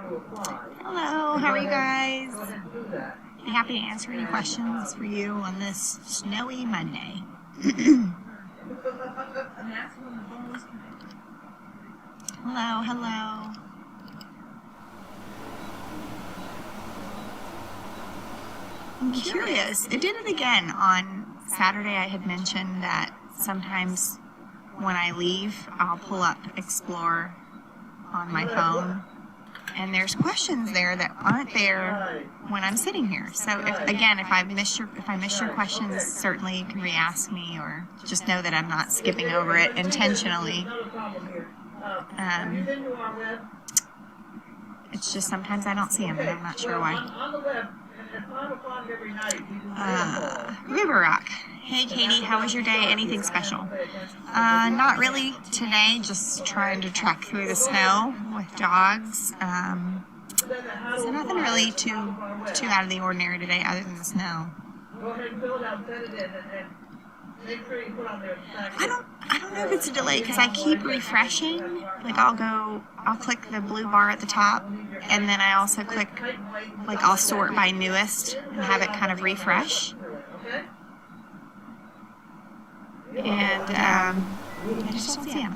Hello, how are you guys? Be happy to answer any questions for you on this snowy Monday. Hello. I'm curious. It did it again on Saturday. I had mentioned that sometimes when I leave, I'll pull up Explore on my phone, and there's questions there that aren't there when I'm sitting here. So if I miss your questions, certainly you can re-ask me, or just know that I'm not skipping over it intentionally. It's just sometimes I don't see them, and I'm not sure why. River Rock. Hey Katie, how was your day? Anything special? Not really today, just trying to trek through the snow with dogs. So nothing really too out of the ordinary today other than the snow. I don't know if it's a delay because I keep refreshing. Like I'll click the blue bar at the top, and then I also click, like I'll sort by newest and have it kind of refresh. And I just don't see them.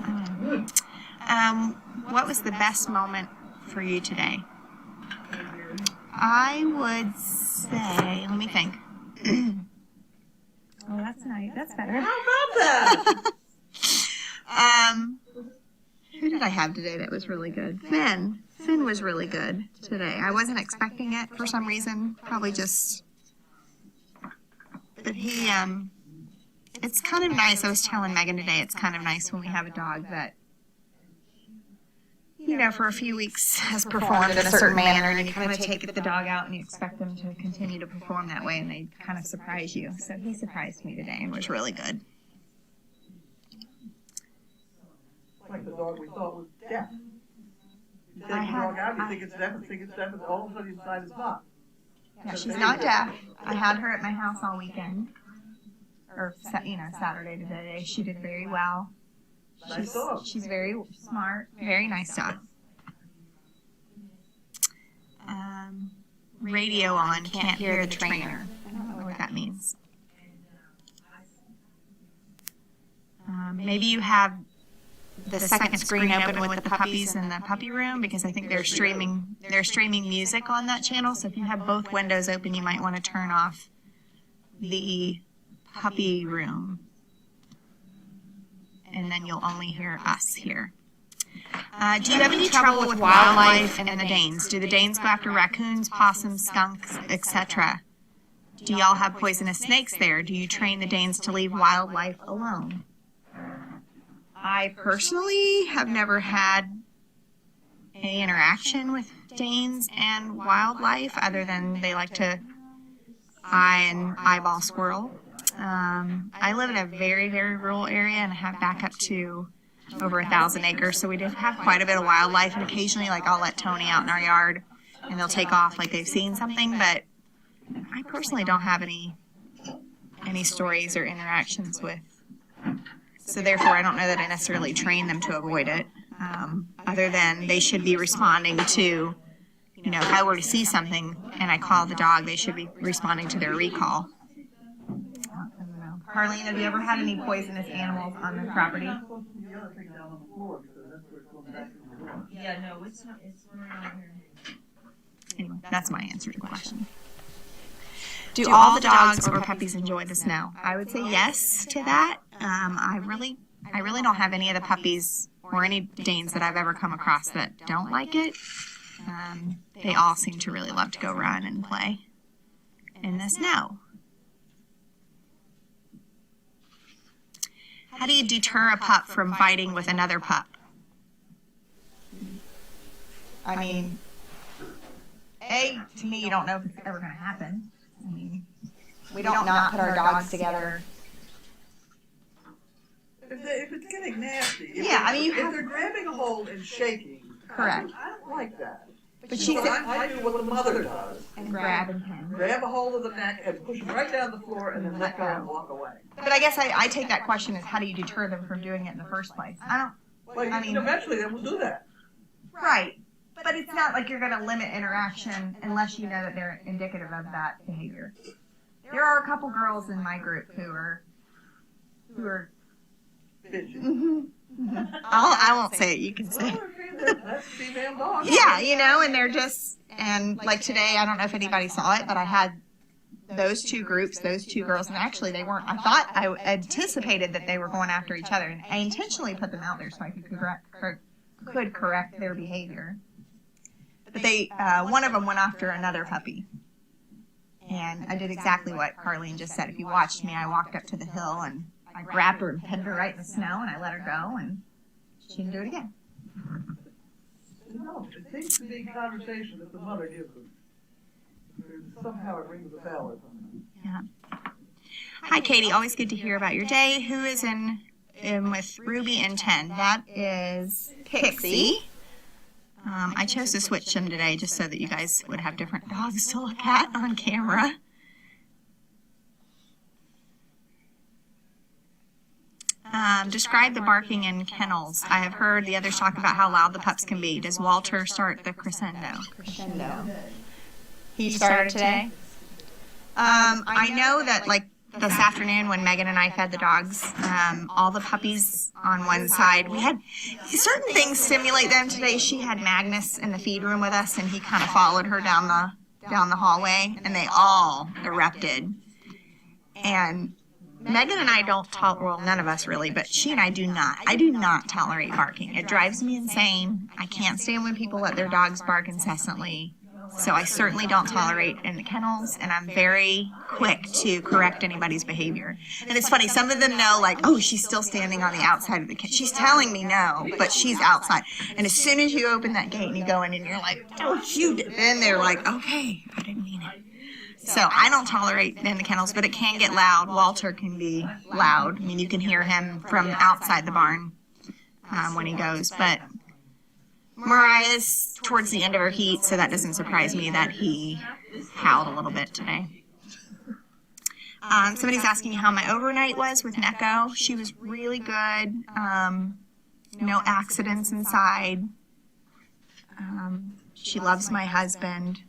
I don't know. What was the best moment for you today? I would say, let me think. Oh, that's nice. That's better. How about that? Who did I have today that was really good? Finn. Finn was really good today. I wasn't expecting it for some reason. Probably just... But he, it's kind of nice. I was telling Megan today, it's kind of nice when we have a dog that, you know, for a few weeks has performed in a certain manner, and you kind of take the dog out and you expect them to continue to perform that way, and they kind of surprise you. So he surprised me today and was really good. Like the dog we thought was deaf. You take the dog out, you think it's deaf, and all of a sudden you decide it's not. Yeah, she's not deaf. I had her at my house all weekend, or Saturday to today. She did very well. She's very smart, very nice dog. Radio on, can't hear the trainer. I don't know what that means. Maybe you have the second screen open with the puppies in the puppy room, because I think they're streaming music on that channel. So if you have both windows open, you might want to turn off the puppy room, and then you'll only hear us here. Do you have any trouble with wildlife and the Danes? Do the Danes go after raccoons, possums, skunks, etc.? Do y'all have poisonous snakes there? Do you train the Danes to leave wildlife alone? I personally have never had any interaction with Danes and wildlife other than they like to eyeball squirrel. I live in a very, very rural area and have back up to over 1,000 acres, so we did have quite a bit of wildlife, and occasionally, like, I'll let Tony out in our yard and they'll take off like they've seen something, but I personally don't have any stories or interactions with. So therefore, I don't know that I necessarily train them to avoid it, other than they should be responding to, if I were to see something and I call the dog, they should be responding to their recall. I don't know. Carlene, have you ever had any poisonous animals on the property? Yeah, no, it's not. It's right here. Anyway, that's my answer to the question. Do all the dogs or puppies enjoy the snow? I would say yes to that. I really don't have any of the puppies or any Danes that I've ever come across that don't like it. They all seem to really love to go run and play in the snow. How do you deter a pup from fighting with another pup? I mean, to me, you don't know if it's ever going to happen. I mean, we don't not put our dogs together. If it's getting nasty. If they're grabbing a hold and shaking. Correct. I don't like that. But I do what the mother does. And grab and pin. Grab a hold of the neck and push them right down the floor and then let go and walk away. But I guess I take that question as, how do you deter them from doing it in the first place? Eventually they will do that. Right. But it's not like you're going to limit interaction unless you know that they're indicative of that behavior. There are a couple girls in my group who are Bitches. I won't say it, you can say it. That's female dog. Yeah, you know, and they're just, and like today, I don't know if anybody saw it, but I had those two groups, those two girls, and actually they weren't, I anticipated that they were going after each other, and I intentionally put them out there so I could correct their behavior. But one of them went after another puppy. And I did exactly what Carlene just said. If you watched me, I walked up to the hill and I grabbed her and pinned her right in the snow, and I let her go, and she didn't do it again. No, it takes a big conversation that the mother gives them. Somehow it rings a bell or something. Yeah. Hi, Katie. Always good to hear about your day. Who is in with Ruby and 10? That is Pixie. I chose to switch them today just so that you guys would have different dogs to look at on camera. Describe the barking in kennels. I have heard the others talk about how loud the pups can be. Does Walter start the crescendo? He started today? I know that, like, this afternoon when Megan and I fed the dogs, all the puppies on one side, we had certain things stimulate them. Today she had Magnus in the feed room with us, and he kind of followed her down the hallway, and they all erupted. And Megan and I don't tolerate, well, none of us really, but she and I do not tolerate barking. It drives me insane. I can't stand when people let their dogs bark incessantly. So I certainly don't tolerate in the kennels, and I'm very quick to correct anybody's behavior. And it's funny, some of them know, like, oh, she's still standing on the outside of the kennel. She's telling me no, but she's outside. And as soon as you open that gate and you go in and you're like, don't you, then they're like, okay, I didn't mean it. So I don't tolerate in the kennels, but it can get loud. Walter can be loud. I mean, you can hear him from outside the barn when he goes, but Mariah's towards the end of her heat, so that doesn't surprise me that he howled a little bit today. Somebody's asking how my overnight was with Neko. She was really good. No accidents inside. She loves my husband.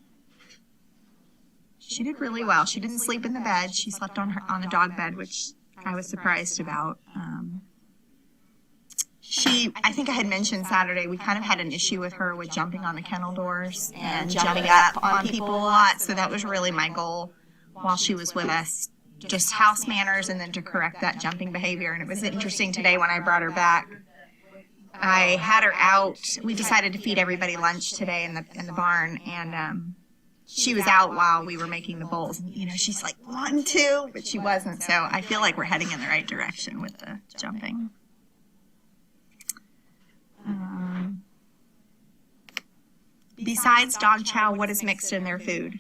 She did really well. She didn't sleep in the bed. She slept on the dog bed, which I was surprised about. I think I had mentioned Saturday, we kind of had an issue with her with jumping on the kennel doors and jumping up on people a lot. So that was really my goal while she was with us, just house manners and then to correct that jumping behavior. And it was interesting today when I brought her back. I had her out. We decided to feed everybody lunch today in the barn, and she was out while we were making the bowls. And, you know, she's like, wanting to, but she wasn't. So I feel like we're heading in the right direction with the jumping. Besides dog chow, what is mixed in their food?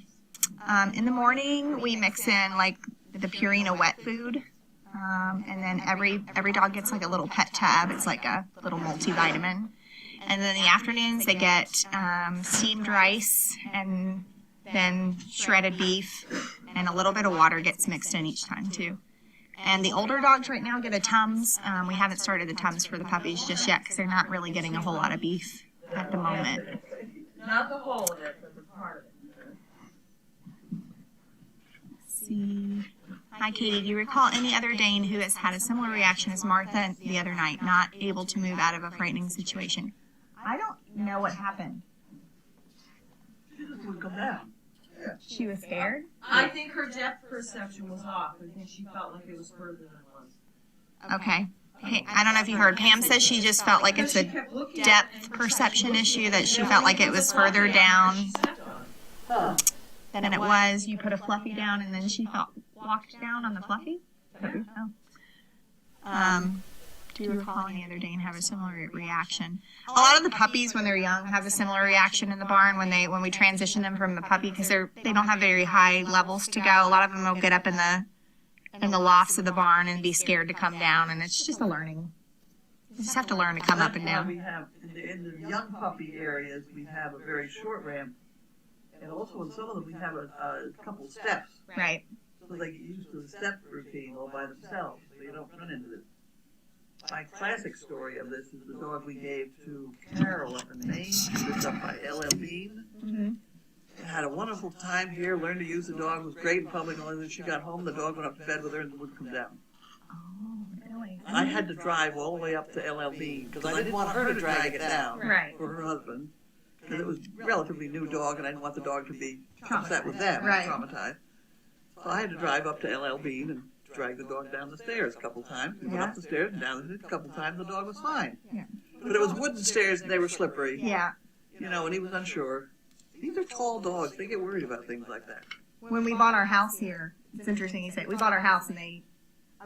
In the morning, we mix in like the Purina wet food, and then every dog gets like a little pet tab. It's like a little multivitamin. And then in the afternoons, they get steamed rice and then shredded beef, and a little bit of water gets mixed in each time too. And the older dogs right now get a Tums. We haven't started the Tums for the puppies just yet because they're not really getting a whole lot of beef at the moment. Not the whole of it, but the part of it. Let's see. Hi, Katie. Do you recall any other Dane who has had a similar reaction as Martha the other night, not able to move out of a frightening situation? I don't know what happened. She just wouldn't come down. She was scared? I think her depth perception was off. I think she felt like it was further than it was. Okay. Hey, I don't know if you heard. Pam says she just felt like it's a depth perception issue, that she felt like it was further down than it was. You put a fluffy down and then she walked down on the fluffy? Do you recall any other Dane have a similar reaction? A lot of the puppies, when they're young, have a similar reaction in the barn when we transition them from the puppy, because they don't have very high levels to go. A lot of them will get up in the lofts of the barn and be scared to come down, and it's just a learning. You just have to learn to come up and down. We have in the young puppy areas, we have a very short ramp, and also in some of them we have a couple steps. Right. So they get used to the step routine all by themselves, so you don't run into this. my classic story of this is the dog we gave to Carol up in Maine. She lived up by L.L. Bean. Mm-hmm. Had a wonderful time here, learned to use the dog, was great in public, and when she got home, the dog went up to bed with her and wouldn't come down. Oh, really? I had to drive all the way up to L.L. Bean, because I didn't want her to drag it down Right. for her husband, because it was a relatively new dog, and I didn't want the dog to be upset with them, Right. traumatized. So I had to drive up to L.L. Bean and drag the dog down the stairs a couple times. We went up the stairs and down the stairs a couple times, the dog was fine. Yeah. But it was wooden stairs, and they were slippery, Yeah. you know, and he was unsure. These are tall dogs. They get worried about things like that. When we bought our house here, it's interesting you say, we bought our house and I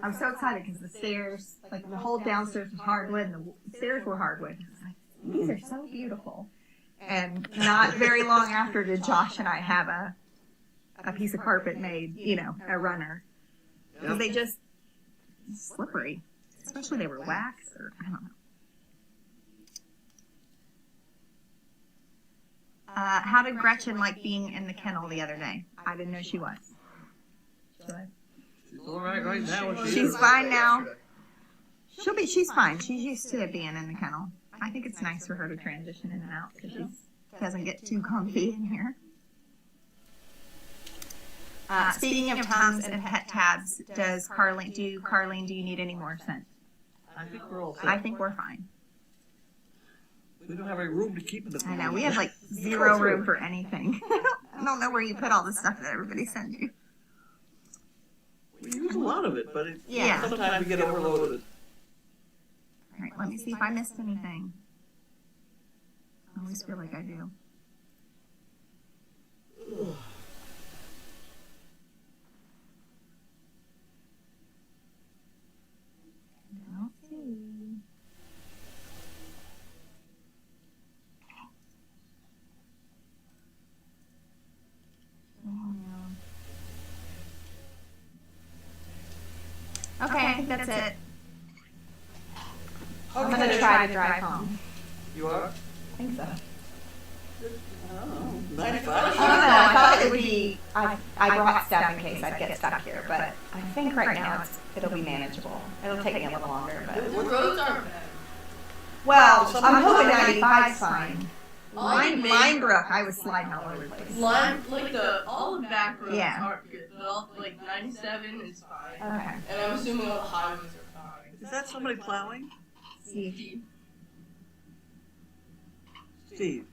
was so excited because the stairs, like the whole downstairs was hardwood and the stairs were hardwood. I was like, these are so beautiful. And not very long after did Josh and I have a piece of carpet made, you know, a runner. Because they just slippery. Especially they were wax or I don't know. How did Gretchen like being in the kennel the other day? I didn't know she was. She's all right now. She's fine now. She's fine. She's used to being in the kennel. I think it's nice for her to transition in and out because she doesn't get too comfy in here. Speaking of Tums and pet tabs, do you need any more scent? I think we're all set. I think we're fine. We don't have any room to keep them. I know, we have like zero room for anything. I don't know where you put all the stuff that everybody sends you. We use a lot of it, but Yeah. sometimes we get overloaded. All right, let me see if I missed anything. I always feel like I do. Don't see. Okay, I think that's it. I'm gonna try to drive home. You are? I think so. Oh, 95. I don't know, I thought it would be, I brought stuff in case I'd get stuck here, but I think right now it'll be manageable. It'll take me a little longer, but. The roads aren't bad. Well, I'm hoping 95's fine. Mine Mine broke, I was sliding all over the place. All the back roads Yeah. aren't good, but all, 97 is fine. Okay. And I'm assuming all the highways are fine. Is that somebody plowing? Steve. Steve.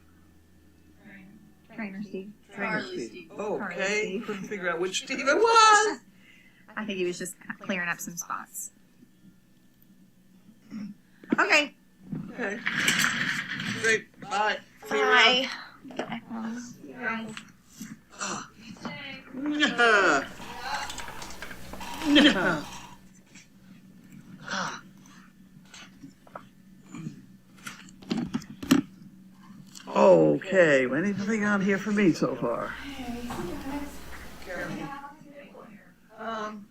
Trainer Steve. Charlie Steve. Oh, Charlie okay. Steve. Couldn't figure out which Steve it was. I think he was just clearing up some spots. Okay. Okay. Great. Bye. See you around. Bye. Yeah. Yeah. Okay, anything on here for me so far?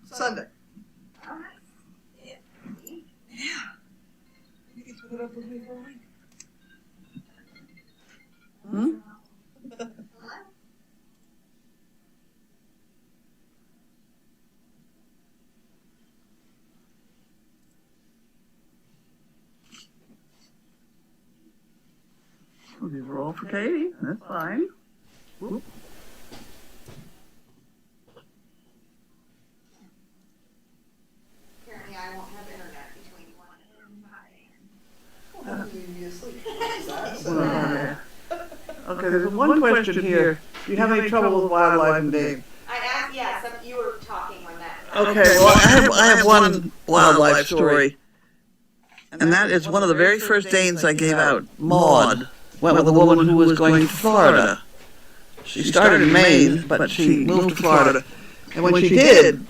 Sunday. You can split up with me for a week. Hmm? Well, these are all for Katie. That's fine. Whoop. Apparently I won't have internet between 1 and 5. Okay, there's one question here. Do you have any trouble with wildlife in Dave? I asked, yeah, you were talking on that. Okay, well, I have one wildlife story. And that is one of the very first Danes I gave out. Maud went with a woman who was going to Florida. She started in Maine, but she moved to Florida. And when she did,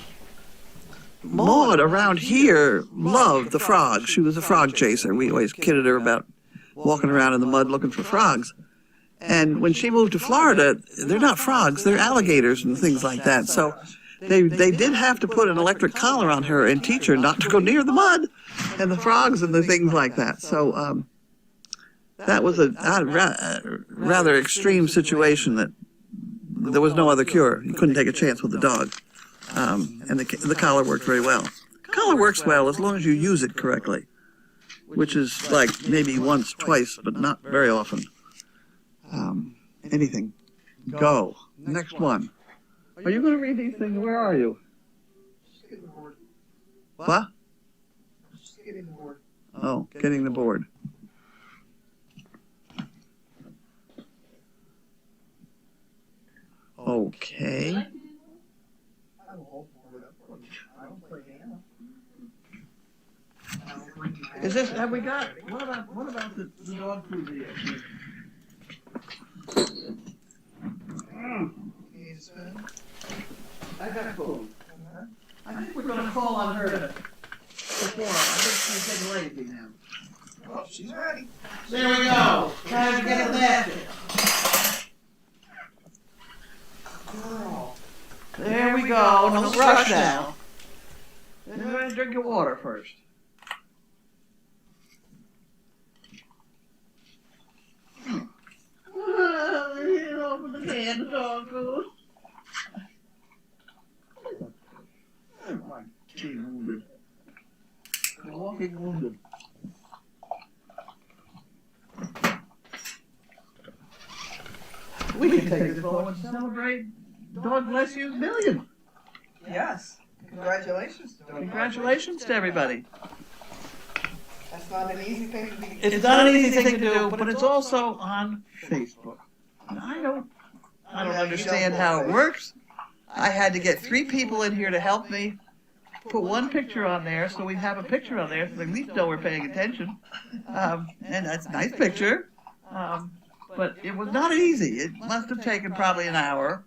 Maud around here loved the frogs. She was a frog chaser. We always kidded her about walking around in the mud looking for frogs. And when she moved to Florida, they're not frogs, they're alligators and things like that. So they did have to put an electric collar on her and teach her not to go near the mud and the frogs and the things like that. So that was a rather extreme situation that there was no other cure. You couldn't take a chance with the dog. And the collar worked very well. The collar works well as long as you use it correctly. which is like maybe once, twice, but not very often. Anything. Go. Next one. Are you going to read these things? Where are you? What? Oh, getting the board. Okay. Is this, have we got, what about the dog food video? I got food. I think we're gonna call on her to perform. I think she's getting lazy now. Oh, she's ready. There we go. Time to get a basket. There we go. No rush now. You're gonna drink your water first. Open the can of dog food. Being wounded. Walking wounded. We can take this moment to celebrate Dog Bless You's million. Yes. Congratulations. Congratulations to everybody. That's not an easy thing to be. It's not an easy thing to do, but it's also on Facebook. And I don't understand how it works. I had to get 3 people in here to help me put one picture on there, so we have a picture on there, so they at least know we're paying attention. And that's a nice picture. But it was not easy. It must have taken probably an hour.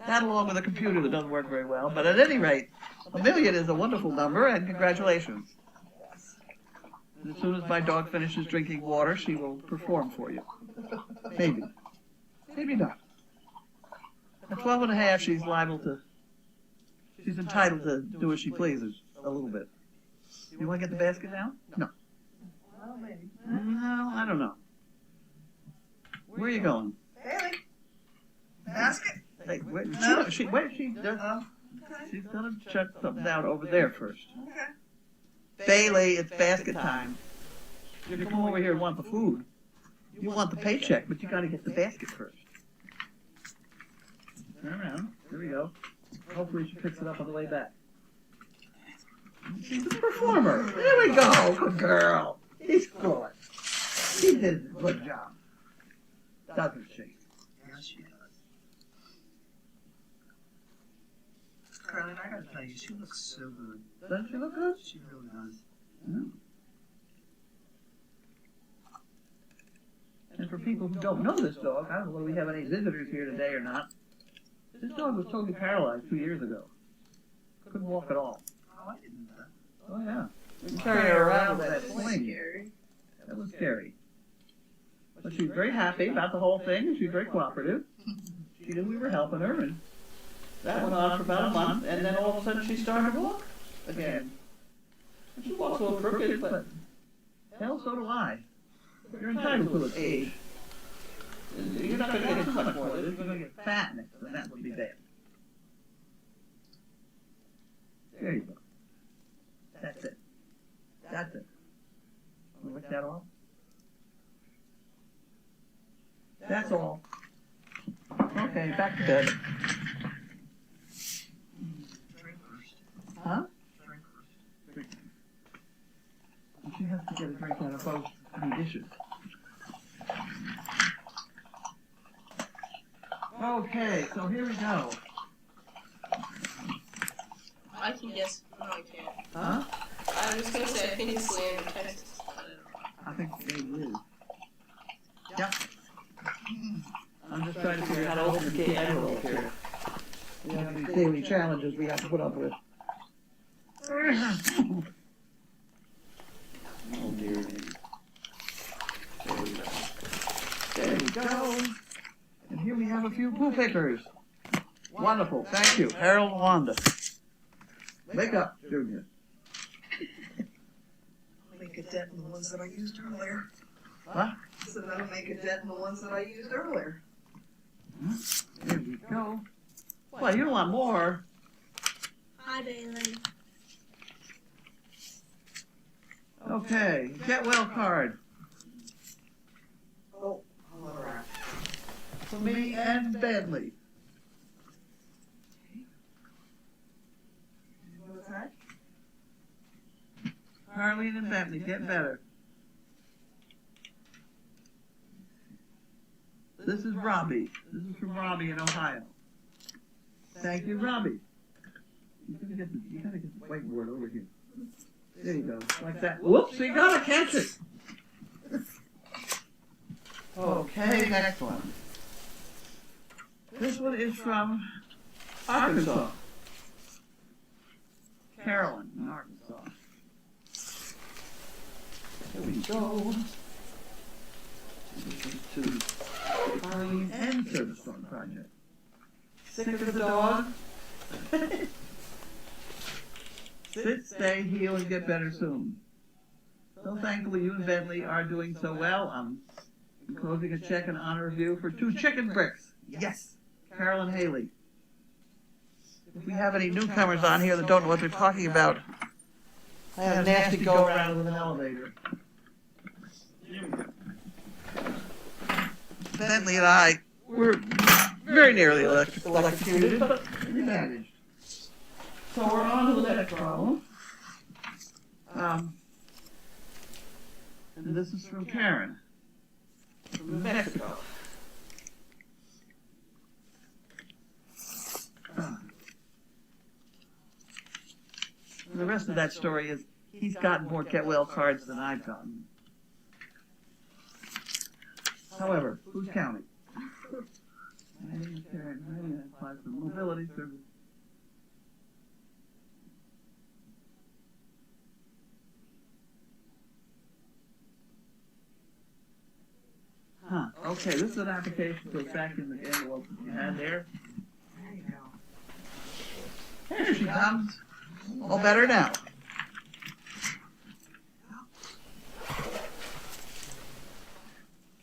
That along with a computer that doesn't work very well. But at any rate, 1 million is a wonderful number, and congratulations. And as soon as my dog finishes drinking water, she will perform for you. Maybe. Maybe not. At 12 and a half, she's entitled to do as she pleases a little bit. You want to get the basket now? No. Well, maybe. No, I don't know. Where are you going? Bailey. Basket. Hey, where, No. she's Okay. gonna check something out over there first. Okay. Bailey, it's basket time. You come over here and want the food. You want the paycheck, but you gotta get the basket first. Turn around. Here we go. Hopefully she picks it up on the way back. She's a performer. There we go. Good girl. He's good. She did a good job. Doesn't she? Yes, she does. Carolyn, I gotta tell you, she looks so good. Doesn't she look good? She really does. Yeah. And for people who don't know this dog, I don't know whether we have any visitors here today or not. This dog was totally paralyzed 2 years ago. Couldn't walk at all. Oh, I didn't know that. Oh yeah. We carried her around with that That was sling. scary. That was scary. But she was very happy about the whole thing, and she was very cooperative. She knew we were helping her, and that went on for about a month, and then all of a sudden she started to walk again. And she walks a little crooked, but hell, so do I. You're entitled to an age. You're not going to get too much more of this. You're going to get fat next, and that would be bad. There you go. That's it. That's it. Want to lick that off? That's all. Okay, back to bed. Drink first. Huh? Drink first. She has to get a drink out of both dishes. Okay, so here we go. I can guess. No, I can't. Huh? I was gonna say I think it's Leander, Texas. I don't know. I think it is. Yep. I'm just trying to figure out how to open the can envelope here. We have these daily challenges we have to put up with. Oh dear me. There we go. There we go. And here we have a few poo pickers. Wonderful. Thank you. Harold and Wanda. Wake up, Junior. Make a dent in the ones that I used earlier. What? So that'll make a dent in the ones that I used earlier. There we go. Well, you want more. Hi, Bailey. Okay, get well card Oh, I'm all right. for me and Bentley. What's that? Harleen and Bentley, get better. This is Robbie. This is from Robbie in Ohio. Thank you, Robbie. You gotta get the whiteboard over here. There you go, like that. Whoops, you gotta catch it. Okay, next one. This one is from Arkansas. Carolyn in Arkansas. Here we go. To Harleen and Service Dog Project. Sick of the dog? Sit, stay, heal, and get better soon. So thankfully you and Bentley are doing so well. I'm enclosing a check in honor of you for 2 chicken bricks. Yes, Carolyn Haley. If we have any newcomers on here that don't know what we're talking about, I had a nasty go around with an elevator. Bentley and I were very nearly electrocuted, but we managed. So we're on to the next problem. And this is from Karen, from New Mexico. And the rest of that story is he's gotten more Get Well cards than I've gotten. However, who's counting? My name is Karen. My name applies for mobility service. Huh. Okay, this is an application goes back in the envelope that you had there. There you go. Here she comes. All better now.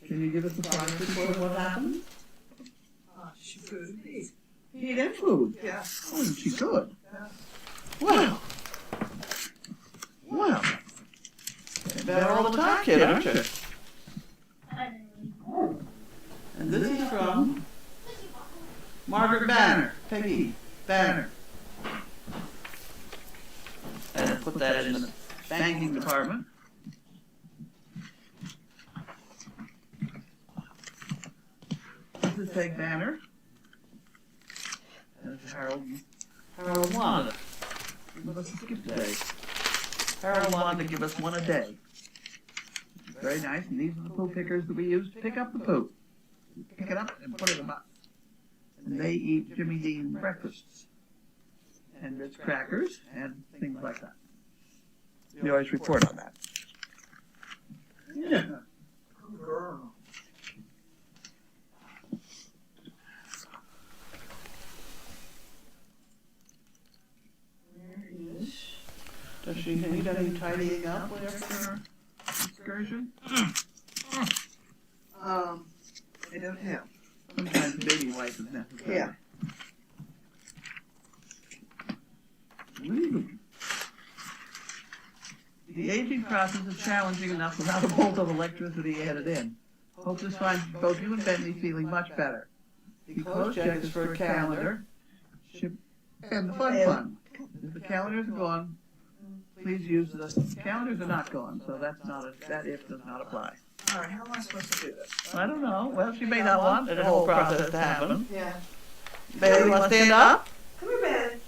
Can you give us a progress report of what happened? She could be. Heat and food. Yeah. Oh, she could. Well. Well. Getting better all the time, kid, aren't you? And this is from Margaret Banner, Peggy Banner. And put that in the banking department. This is Peg Banner. And this is Harold Wanda. We must skip today. Harold Wanda give us one a day. Very nice, and these are the poo pickers that we use to pick up the poo. You pick it up and put it in a box. And they eat Jimmy Dean breakfasts. And Ritz crackers and things like that. We always report on that. Yeah. Good girl. Does she need any tidying up after her excursion? I don't have. Sometimes baby wipe is necessary. Yeah. Ooh. The aging process is challenging enough without a bolt of electricity added in. Hope this finds both you and Bentley feeling much better. The close check is for a calendar and the fun fund. If the calendars are gone, please use the calendars are not gone, so that if does not apply. All right, how am I supposed to do this? I don't know. Well, she may not want the whole process to happen. Yeah. Bailey, want to stand up? Come here, Ben.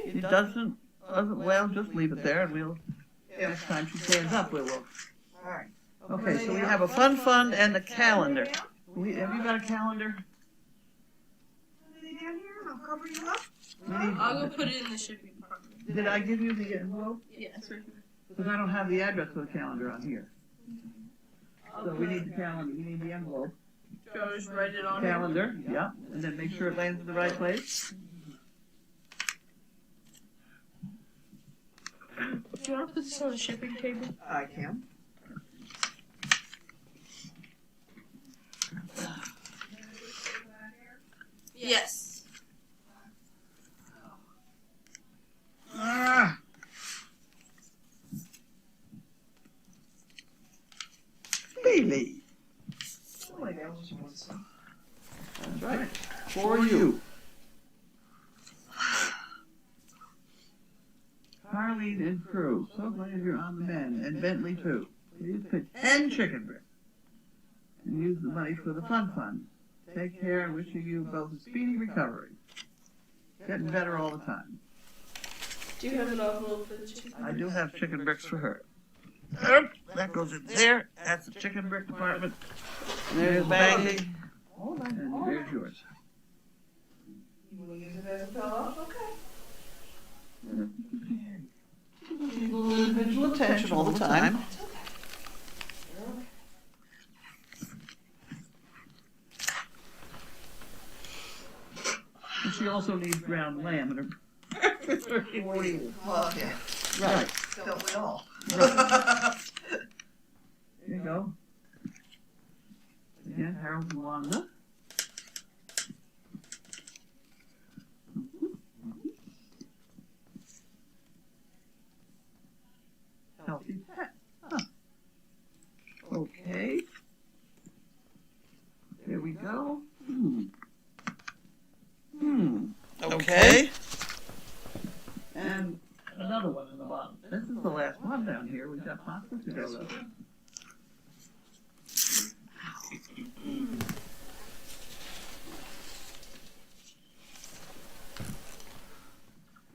It doesn't, well, just leave it there and we'll, next time she stands up, we will. All right. Okay, so we have a fun fund and a calendar. Have you got a calendar? Are they down here? I'll cover you up. We need- I'll go put it in the shipping department. Did I give you the envelope? Yeah, sir. Because I don't have the address for the calendar on here. So we need the calendar, we need the envelope. Should I just write it on here? Calendar, yeah, and then make sure it lands in the right place. Do you want to put this on the shipping table? I can. Yes. Ah. That's right. For you. Carlene and crew, so glad you're on the mend, and Bentley too. Please pick 10 chicken bricks and use the money for the fund. Take care and wishing you both a speedy recovery. Getting better all the time. Do you have an envelope for the chicken? I do have chicken bricks for her. That goes in there. That's the chicken brick department. And there's banking. And there's yours. You will use it as a pillow? Okay. Individual attention all the time. And she also needs ground lamb in her. Well, yeah. Right. Don't we all? There you go. Again, Harold and Wanda. Healthy pet. Huh. Okay. There we go. Okay. And another one in the bottom. This is the last one down here. We've got pasta to go though.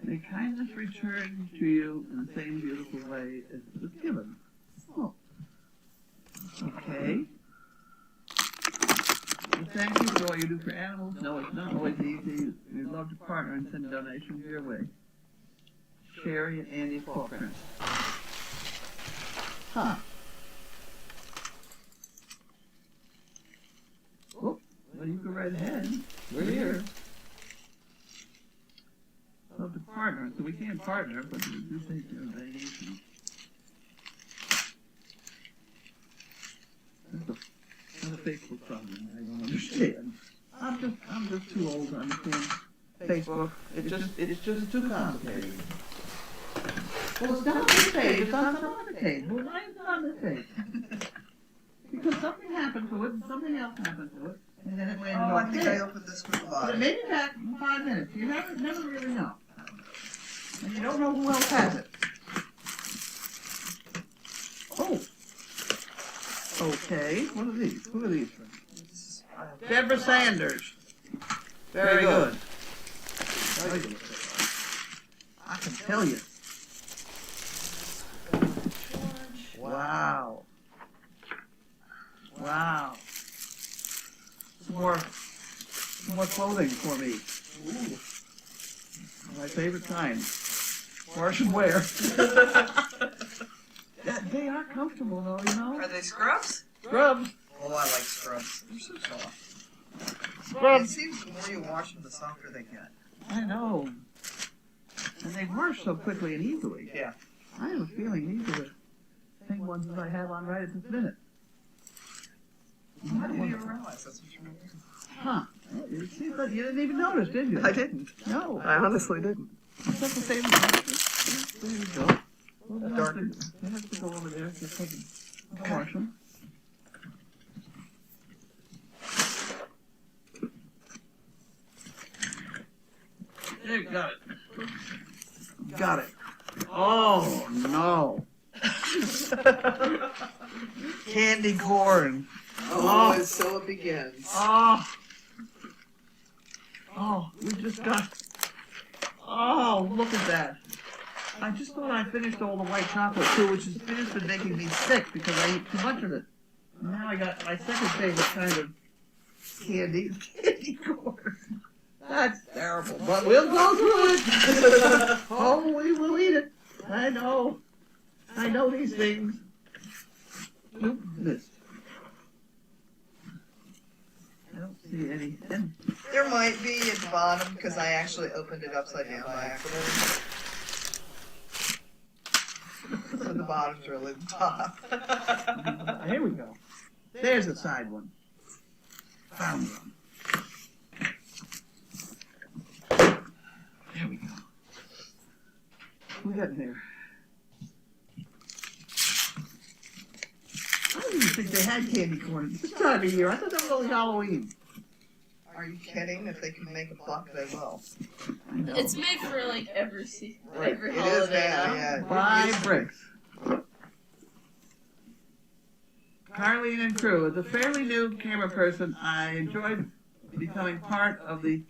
May kindness return to you in the same beautiful way as it was given. Oh. Okay. Well, thank you for all you do for animals. No, it's not always easy. We'd love to partner and send donations your way. Sherry and Andy Paulprint. Huh. Oh, well, you go right ahead. We're here. Love to partner, so we can't partner, but we do take donations. That's not a Facebook problem. I don't understand. I'm just too old to understand Facebook. It's just too complicated. Well, it's not on this page. It's on some other page. Well, why is it on this page? Because something happened to it, and something else happened to it, and then it landed Oh, I on think this. I opened this with But five. maybe back in 5 minutes. You never really know. And you don't know who else has it. Oh. Okay. What are these? Who are these from? Deborah Sanders. Very good. Very good. I can tell you. Wow. Wow. Some more clothing for me. Ooh. My favorite kind. Wash and wear. They are comfortable though, you know. Are they scrubs? Scrubs. Oh, I like scrubs. They're so soft. It Scrubs. seems the more you wash them, the softer they get. I know. And they wash so quickly and easily. Yeah. I have a feeling these are the same ones that I have on right at this minute. How did you realize that's what you were doing? Huh. You see, but you didn't even notice, did you? I didn't. No. I honestly didn't. Is that the same one? There you go. Well, they Dark. have to go over there so they can wash them. There you got it. Got it. Oh, no. Candy corn. Oh, and so it begins. Oh. Oh, we just got. Oh, look at that. I just thought I finished all the white chocolate too, which has just been making me sick because I ate too much of it. Now I got my second favorite kind of candy corn. That's terrible, but we'll go through it. Oh, we will eat it. I know these things. Oop, missed. I don't see any. And There might be at the bottom because I actually opened it upside down by accident. So the bottom's really the top. here we go. There's a side one. Found one. There we go. We got there. I didn't even think they had candy corn this time of year. I thought that was only Halloween. Are you kidding? If they can make a buck, they will. It's made for like every season, Right. every It is holiday now, now. yeah. Buy bricks. Carlene and crew. As a fairly new camera person, I enjoyed becoming part of the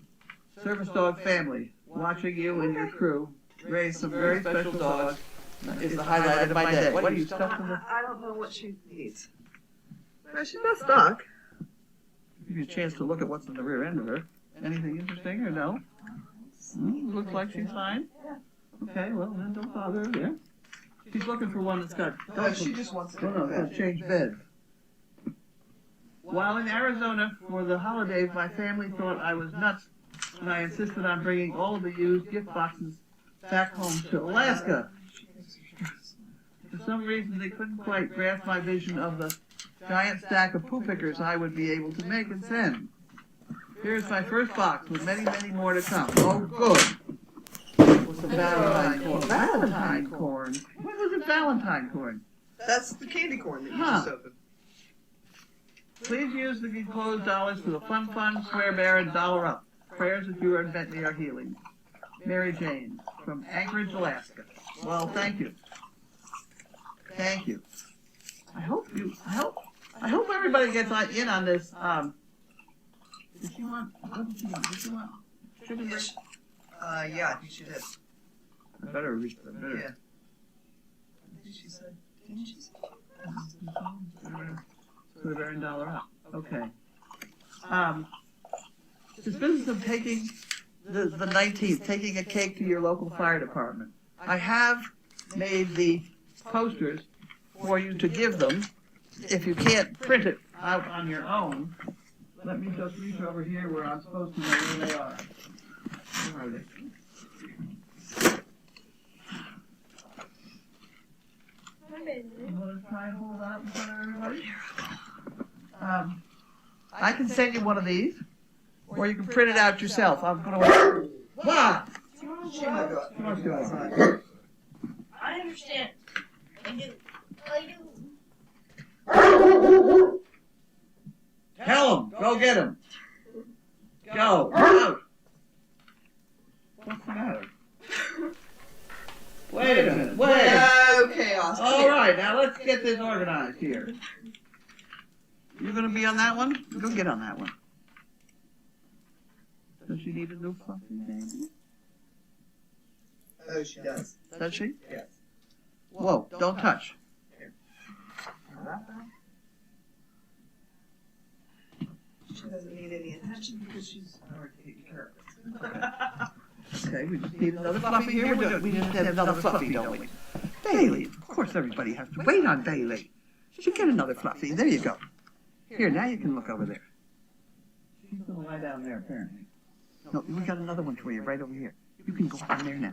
Service Dog family. Watching you and your crew raise some very special dogs is the highlight of my day. What are you stuffing the... I don't know what she needs. No, she's not stuck. Give you a chance to look at what's in the rear end of her. Anything interesting or no? Looks like she's fine. Okay, well then don't bother her there. She's looking for one that's got... No, she just wants to No, no, go it's gonna change beds. While in Arizona for the holidays, my family thought I was nuts when I insisted on bringing all of the used gift boxes back home to Alaska. For some reason, they couldn't quite grasp my vision of the giant stack of poo pickers I would be able to make and send. Here's my first box with many, many more to come. Oh, good. What's the Valentine corn? Valentine corn? When was it Valentine corn? That's the candy corn that you Huh. just opened. Please use the enclosed dollars for the Fun Fun, Square Bear, and Dollar Up. Prayers that you and Bentley are healing. Mary Jane, from Anchorage, Alaska. Well, thank you. Thank you. I hope everybody gets in on this. Did she want? What did she want? Did she want? Sugar? Yeah, I think she did. I better reach. I better. Yeah. I think she said. Didn't she say? Square Bear and Dollar Up. Okay. This business of taking the 19th, taking a cake to your local fire department. I have made the posters for you to give them. If you can't print it out on your own, let me just reach over here where I'm supposed to know where they are. Where are they? You want to try and hold that up in front of everybody? I can send you one of these, or you can print it out yourself. I'm going to... Wow! She might go. She wants to go outside. I understand. I do. Tell him. Go get him. Go. Out. What's the matter? Wait a minute. Wait. Okay, Austin. All right. Now let's get this organized here. You're going to be on that one? Go get on that one. Does she need a new fluffy baby? Oh, she does. Does she? Yes. Whoa. Don't touch. She doesn't need any attention because she's already taking care of it. Okay, we just need another fluffy here. We just have another fluffy, don't we? Bailey, of course everybody has to wait on Bailey. She get another fluffy. There you go. Here, now you can look over there. She's gonna lie down there, apparently. No, we got another one for you right over here. You can go down there now.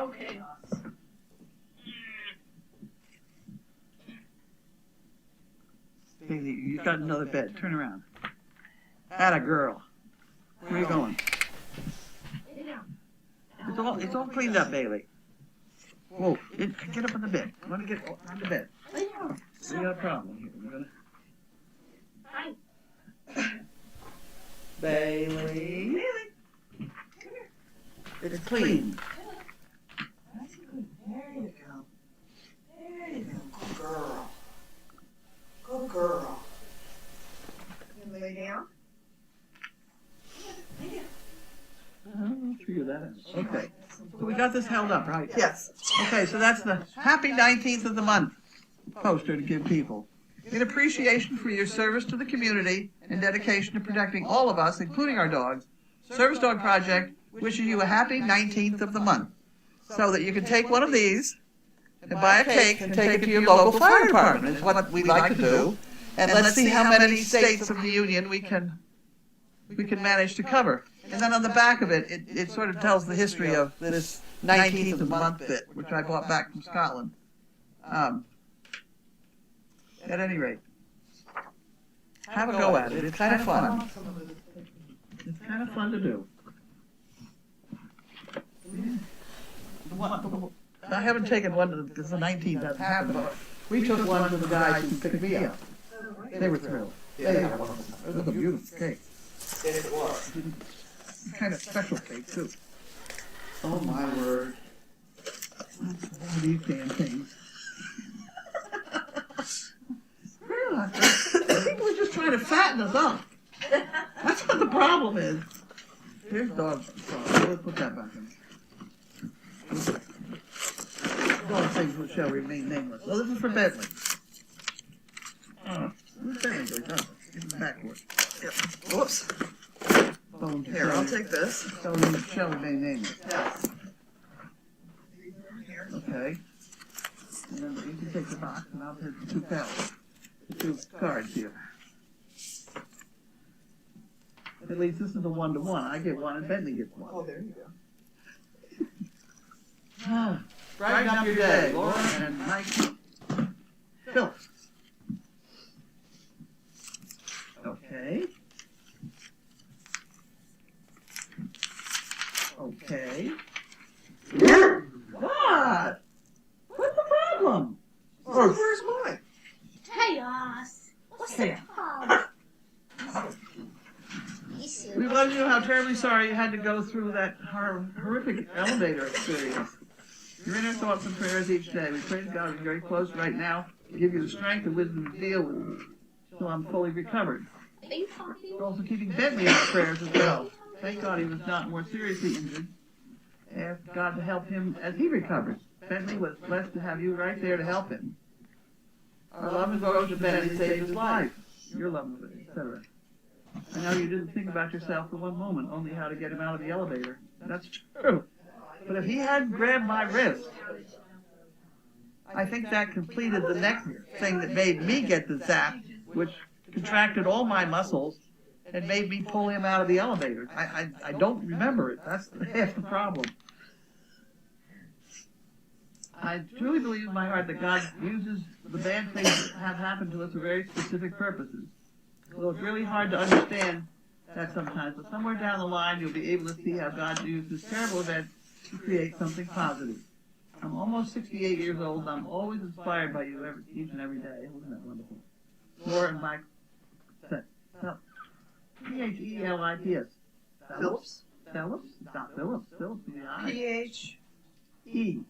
Okay. Bailey, you got another bed. Turn around. Atta girl. Where are you going? It's all cleaned up, Bailey. Whoa, get up on the bed. I want to get on the bed. We got a problem here. We're gonna... Bailey. It's clean. There you go. There you go. Good girl. Good girl. You can lay down. I'll figure that out. Okay. So we got this held up, right? Yes. Okay, so that's the happy 19th of the month poster to give people. In appreciation for your service to the community and dedication to protecting all of us, including our dogs, Service Dog Project wishes you a happy 19th of the month. So that you can take one of these and buy a cake and take it to your local fire department is what we like to do. And let's see how many states of the union we can manage to cover. And then on the back of it, it sort of tells the history of this 19th of the month bit, which I brought back from Scotland. At any rate, have a go at it. It's kind of fun. It's kind of fun to do. I haven't taken one because the 19th doesn't happen, but we took one to the guys who picked me up. They were thrilled. It was a beautiful cake. Yes, it was. Kind of special cake too. Oh my word. All these damn things. People are just trying to fatten us up. That's what the problem is. Here's dog sauce. Let's put that back in. Dog things which shall remain nameless. Well, this is for Bentley. Who's Bentley? This is backward. Yep. Whoops. Bone Here, I'll take this. So you shall remain nameless. Yes. Okay. And then you can take the box and I'll take the two pallets. The two cards here. At least this is a 1-to-1. I get one and Bentley gets one. Oh, there you go. Brighten up your day, Laura and Mike Phillips. Okay. Okay. What? What's the problem? Oh, where's mine? Chaos. What's the Chaos. problem? We want you to know how terribly sorry you had to go through that horrific elevator experience. Your inner thoughts and prayers each day. We pray to God we're very close right now to give you the strength and wisdom to deal with it until I'm fully recovered. Are you talking? We're also keeping Bentley in our prayers as well. Thank God he was not more seriously injured. Ask God to help him as he recovers. Bentley was blessed to have you right there to help him. Our love and devotion to Bentley saved his life. Your love, etc. I know you didn't think about yourself for one moment, only how to get him out of the elevator. That's true. But if he hadn't grabbed my wrist, I think that completed the next thing that made me get the zap, which contracted all my muscles and made me pull him out of the elevator. I don't remember it. That's half the problem. I truly believe in my heart that God uses the bad things that have happened to us for very specific purposes. Although it's really hard to understand that sometimes, but somewhere down the line you'll be able to see how God used this terrible event to create something positive. I'm almost 68 years old and I'm always inspired by you each and every day. Isn't that wonderful? Laura and Mike Phelips. Phillips? Phillips? It's not Phillips. Phillips with the I. P-H-L.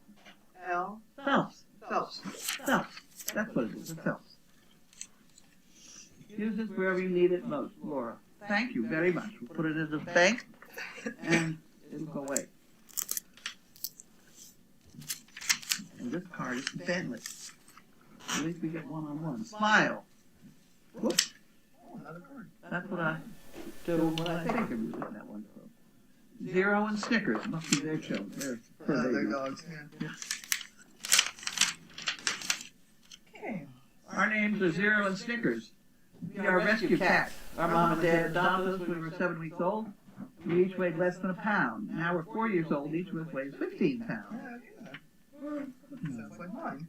Phelps. Phelps. Phelps. That's what it is. It's Phelps. Use this wherever you need it most, Laura. Thank you very much. We'll put it in the bank and it'll go away. And this card is Bentley. At least we get one-on-one. Smile. Whoops. That's what I do when I think of you in that one. Zero and Snickers must be their children. Their dogs, yeah. Okay. Our names are Zero and Snickers. We are rescue cats. Our mom and dad adopted us when we were 7 weeks old. We each weighed less than a pound. Now we're 4 years old. Each of us weighs 15 pounds. Sounds like mine.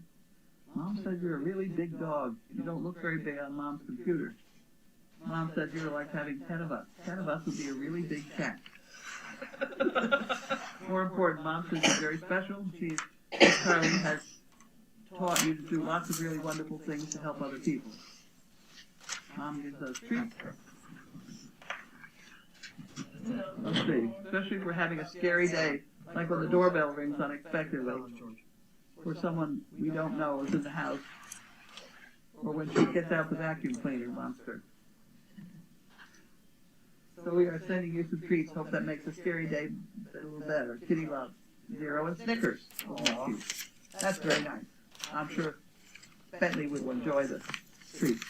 Mom said you're a really big dog. You don't look very big on Mom's computer. Mom said you were like having 10 of us. 10 of us would be a really big cat. More important, Mom says you're very special. Carly has taught you to do lots of really wonderful things to help other people. Mom gives us treats. Let's see, especially if we're having a scary day, like when the doorbell rings unexpectedly, or someone we don't know is in the house, or when she gets out the vacuum cleaner monster. So we are sending you some treats. Hope that makes a scary day a little better. Kitty loves Zero and Snickers. Oh, that's very nice. I'm sure Bentley would enjoy the treats.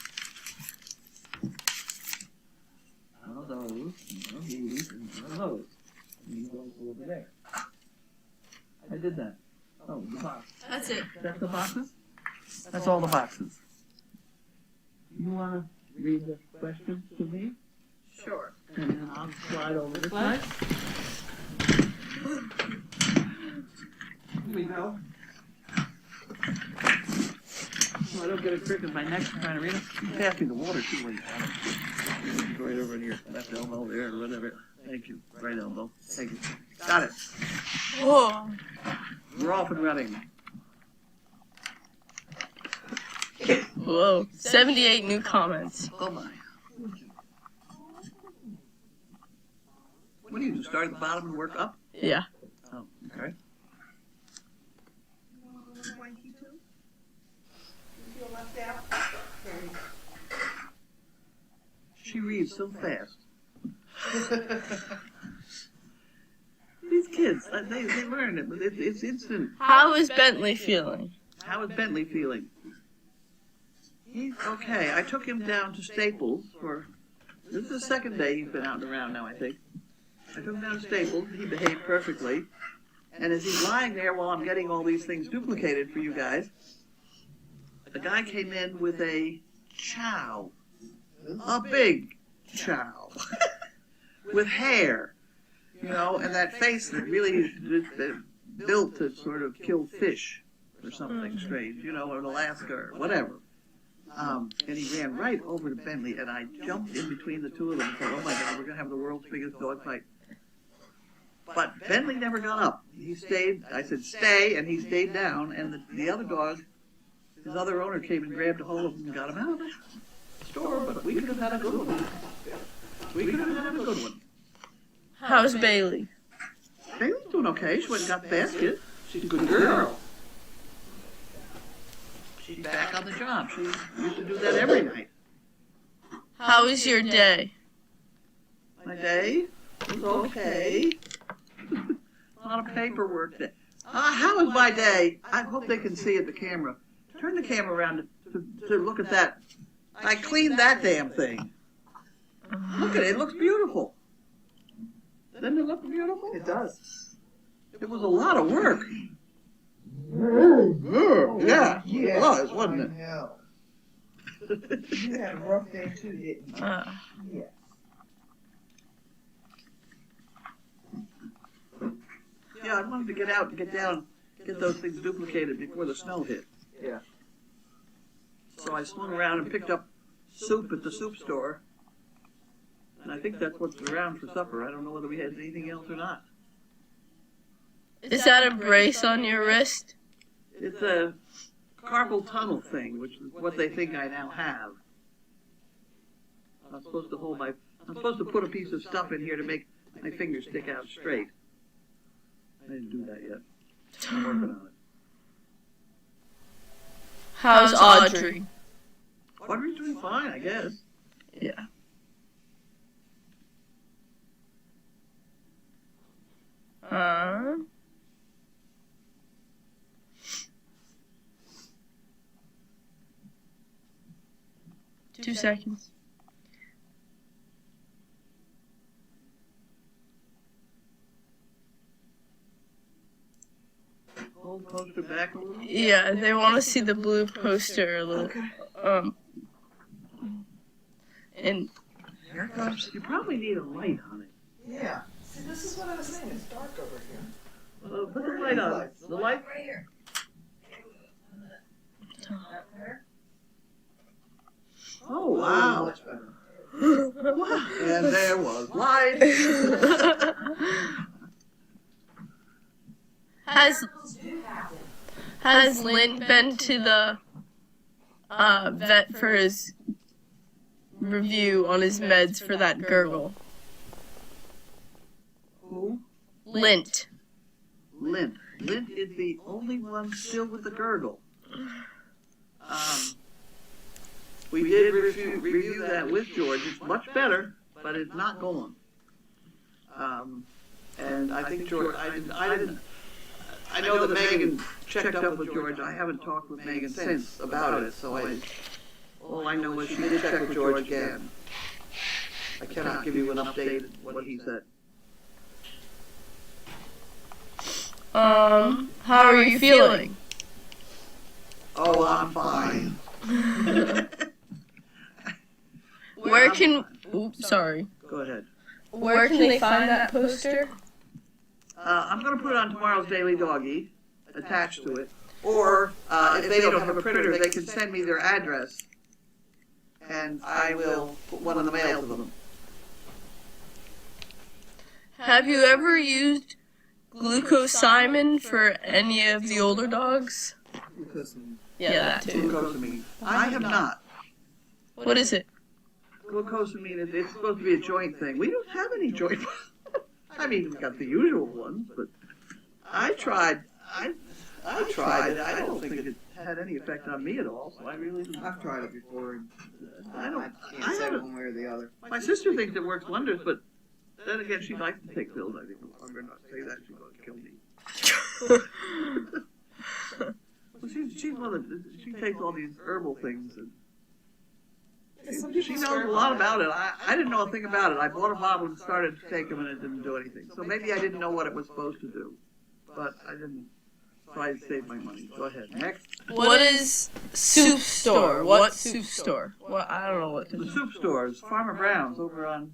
One of those, one of these, and one of those. And these go over there. I did that. Oh, the box. That's it. That's the boxes? That's all the boxes. You want to read the questions to me? Sure. And then I'll slide over this way. Here we go. So I don't get a crick in my neck trying to read it. You pass me the water too when you have it. Right over in your left elbow there or whatever. Thank you. Right elbow. Thank you. Got it. Whoa. We're off and running. Whoa. 78 new comments. Oh my. start at the bottom and work up? Yeah. Oh, okay. Wanky too? You feel left out? She reads so fast. These kids, they learn it, but it's instant. How is Bentley feeling? How is Bentley feeling? He's okay. I took him down to Staples this is the second day he's been out and around now, I think. I took him down to Staples. He behaved perfectly. And as he's lying there while I'm getting all these things duplicated for you guys, a guy came in with a chow. A big chow. With hair. You know, and that face that really is built to sort of kill fish or something strange, you know, or in Alaska or whatever. And he ran right over to Bentley, and I jumped in between the two of them and thought, oh my God, we're going to have the world's biggest dog fight. But Bentley never got up. He stayed, I said, stay, and he stayed down, and the other dog, his other owner came and grabbed a hold of him and got him out of the store, but we could have had a good one. We could have had a good one. How's Bailey? Bailey's doing okay. She went and got the basket. She's a good girl. She's back on the job. She used to do that every night. How was your day? My day was okay. A lot of paperwork. How was my day? I hope they can see it, the camera. Turn the camera around to look at that. I cleaned that damn thing. Look at it. It looks beautiful. Doesn't it look beautiful? It does. It was a lot of work. Yeah, it was, wasn't it? No. You had a rough day too, didn't you? Yeah. Yeah, I wanted to get out and get down, get those things duplicated before the snow hit. Yeah. So I swung around and picked up soup at the soup store. And I think that's what's around for supper. I don't know whether we had anything else or not. Is that a brace on your wrist? It's a carpal tunnel thing, which is what they think I now have. I'm supposed to put a piece of stuff in here to make my fingers stick out straight. I didn't do that yet. I'm working on it. How's Audrey? Audrey's doing fine, I guess. Yeah. Uh, 2 seconds. Hold poster back a little. Yeah, they want to see the blue poster a little. And Here it comes. You probably need a light on it. Yeah. See, this is what I was saying. It's dark over here. Put the light on it. The light. Right here. Oh, wow. Much better. And there was light. Has Lynn been to the vet for his review on his meds for that gurgle? Who? Lint. Lint. Lint is the only one still with the gurgle. We did review that with George. It's much better, but it's not going. And I think George, I know that Megan checked up with George. I haven't talked with Megan since about it, so all I know is she did check with George again. I cannot give you an update of what he said. How are you feeling? Oh, I'm fine. Where can... Oops, sorry. Go ahead. Where can they find that poster? I'm going to put it on tomorrow's Daily Doggy, attached to it. Or, if they don't have a printer, they can send me their address, and I will put one in the mail to them. Have you ever used glucosamine for any of the older dogs? Yeah, that too. Glucosamine. I have not. What is it? Glucosamine, it's supposed to be a joint thing. We don't have any joint. I mean, we got the usual ones, but I tried it. I don't think it had any effect on me at all, so I really didn't. I've tried it before, and I don't. I I can't say haven't. one way or the other. My sister thinks it works wonders, but then again, she likes to take pills. I think I'm going to not say that. She's going to kill me. Well, she's one of the, she takes all these herbal things and she knows a lot about it. I didn't know a thing about it. I bought a bottle and started to take them and it didn't do anything. So maybe I didn't know what it was supposed to do, but I didn't. So I saved my money. Go ahead. Next. What is soup store? What soup store? Well, I don't know what. The soup store is Farmer Brown's over on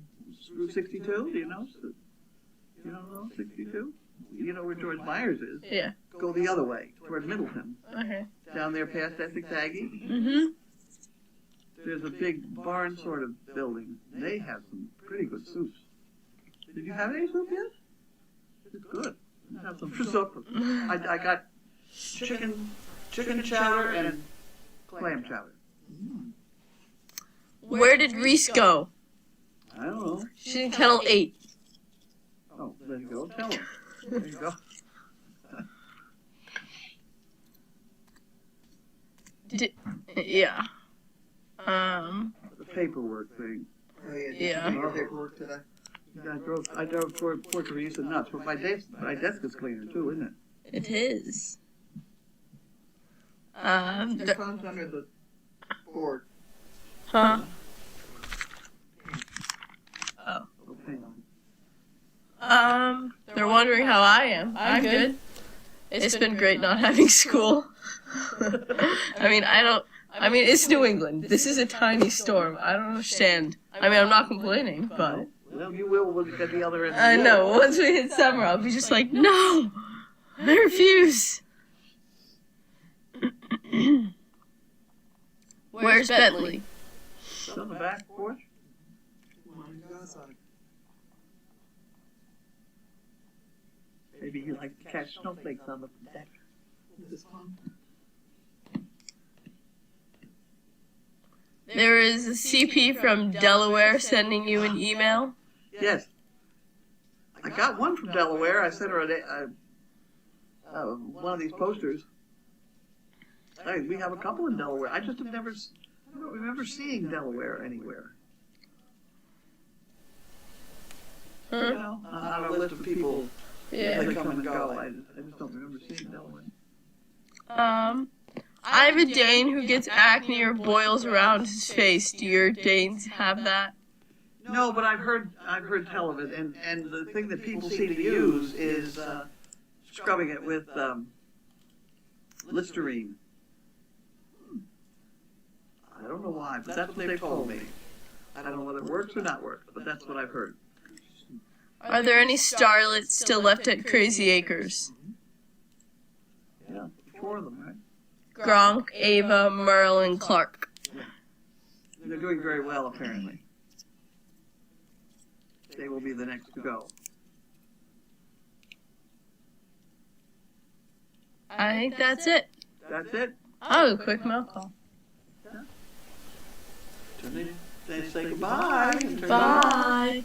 Route 62. Do you know? You don't know 62? You know where George Myers is? Yeah. Go the other way toward Middleton. Okay. Down there past Essex Aggie. Mhm. There's a big barn sort of building. They have some pretty good soups. Did you have any soup yet? It's good. Have some for supper. I got chicken chowder and clam chowder. Where did Reese go? I don't know. She's in Kennel 8. Oh, there you go. Tell him. There you go. Yeah. The paperwork thing. Oh, yeah. Did Yeah. you do your paperwork today? I drove toward Teresa nuts. But my desk is cleaner too, isn't it? It is. Your phone's under the board. Huh? Okay. They're wondering how I am. I'm good. It's been great not having school. I mean, it's New England. This is a tiny storm. I don't understand. I mean, I'm not complaining, but Well, you will when you get the other end. I know. Once we hit summer, I'll be just like, no! I refuse! Where's Bentley? It's on the back porch. Come on, go outside. Maybe you like to catch snowflakes on the deck. This one? There is a CP from Delaware sending you an email. Yes. I got one from Delaware. I sent her one of these posters. Hey, we have a couple in Delaware. I just have never. I don't remember seeing Delaware anywhere. You know, on a list of people Yeah. that come and go. I just don't remember seeing Delaware. I have a Dane who gets acne or boils around his face. Do your Danes have that? No, but I've heard tell of it, and the thing that people seem to use is scrubbing it with Listerine. I don't know why, but that's what they've told me. I don't know whether it works or not works, but that's what I've heard. Are there any starlets still left at Crazy Acres? Yeah, 4 of them, right? Gronk, Ava, Merle, and Clark. They're doing very well, apparently. They will be the next to go. I think that's it. That's it. Oh, quick mail call. They say goodbye. Bye.